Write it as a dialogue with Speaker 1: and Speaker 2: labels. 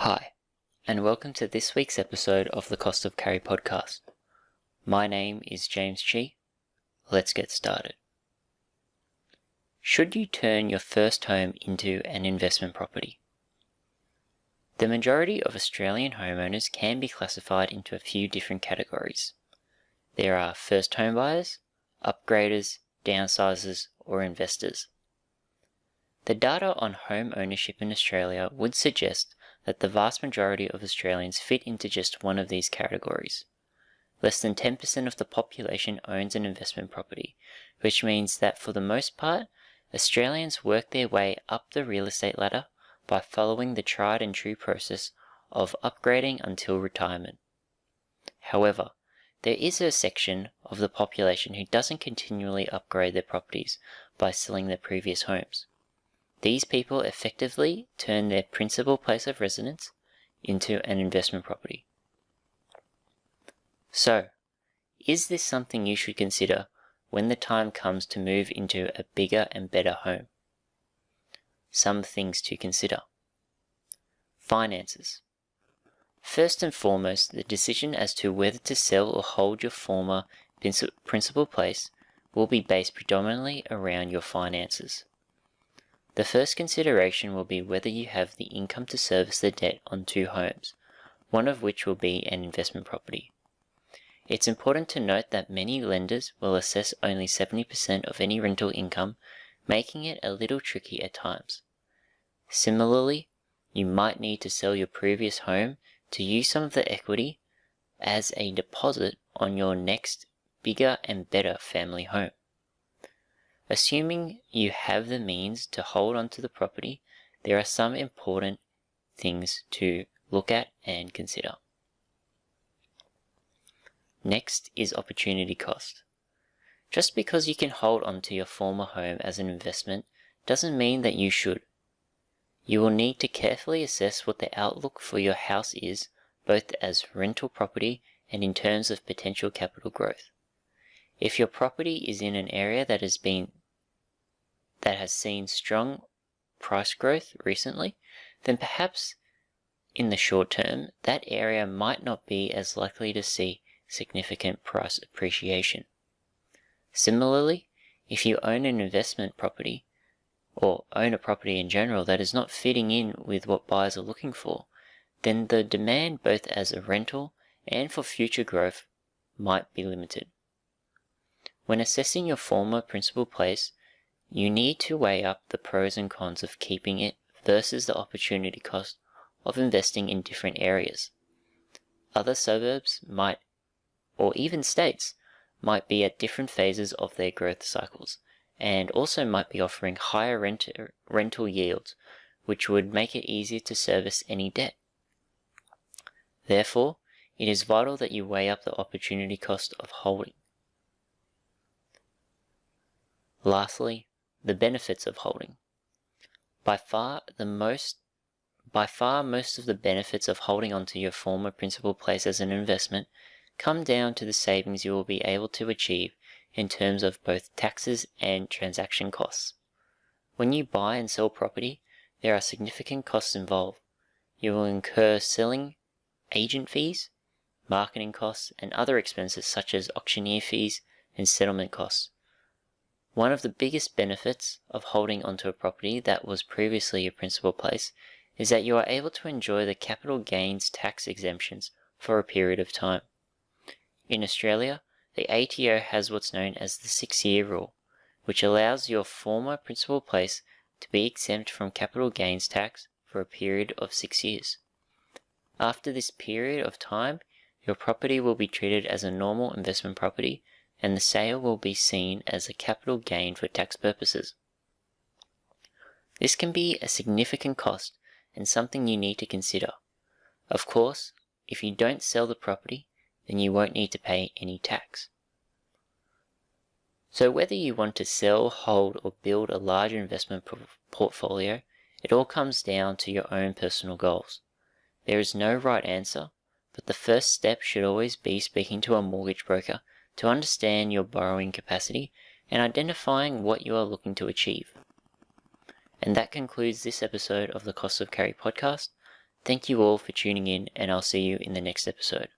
Speaker 1: Hi, and welcome to this week's episode of the CostofCarry podcast. My name is James Chi. Let's get started. Should you turn your first home into an investment property? The majority of Australian homeowners can be classified into a few different categories. There are first home buyers, upgraders, downsizers, or investors. The data on home ownership in Australia would suggest that the vast majority of Australians fit into just one of these categories. Less than 10% of the population owns an investment property, which means that for the most part, Australians work their way up the real estate ladder by following the tried and true process of upgrading until retirement. However, there is a section of the population who doesn't continually upgrade their properties by selling their previous homes. These people effectively turn their principal place of residence into an investment property. So, is this something you should consider when the time comes to move into a bigger and better home? Some things to consider. Finances. First and foremost, the decision as to whether to sell or hold your former principal place will be based predominantly around your finances. The first consideration will be whether you have the income to service the debt on two homes, one of which will be an investment property. It's important to note that many lenders will assess only 70% of any rental income, making it a little tricky at times. Similarly, you might need to sell your previous home to use some of the equity as a deposit on your next bigger and better family home. Assuming you have the means to hold onto the property, there are some important things to look at and consider. Next is opportunity cost. Just because you can hold onto your former home as an investment doesn't mean that you should. You will need to carefully assess what the outlook for your house is, both as rental property and in terms of potential capital growth. If your property is in an area that has seen strong price growth recently, then perhaps in the short term, that area might not be as likely to see significant price appreciation. Similarly, if you own an investment property, or own a property in general that is not fitting in with what buyers are looking for, then the demand both as a rental and for future growth might be limited. When assessing your former principal place, you need to weigh up the pros and cons of keeping it versus the opportunity cost of investing in different areas. Other suburbs or even states might be at different phases of their growth cycles, and also might be offering higher rental yields, which would make it easier to service any debt. Therefore, it is vital that you weigh up the opportunity cost of holding. Lastly, the benefits of holding. By far most of the benefits of holding onto your former principal place as an investment come down to the savings you will be able to achieve in terms of both taxes and transaction costs. When you buy and sell property, there are significant costs involved. You will incur selling agent fees, marketing costs, and other expenses such as auctioneer fees and settlement costs. One of the biggest benefits of holding onto a property that was previously your principal place is that you are able to enjoy the capital gains tax exemptions for a period of time. In Australia, the ATO has what's known as the 6-year rule, which allows your former principal place to be exempt from capital gains tax for a period of 6 years. After this period of time, your property will be treated as a normal investment property, and the sale will be seen as a capital gain for tax purposes. This can be a significant cost and something you need to consider. Of course, if you don't sell the property, then you won't need to pay any tax. So whether you want to sell, hold, or build a large investment portfolio, it all comes down to your own personal goals. There is no right answer, but the first step should always be speaking to a mortgage broker to understand your borrowing capacity and identifying what you are looking to achieve. And that concludes this episode of the CostofCarry podcast. Thank you all for tuning in, and I'll see you in the next episode.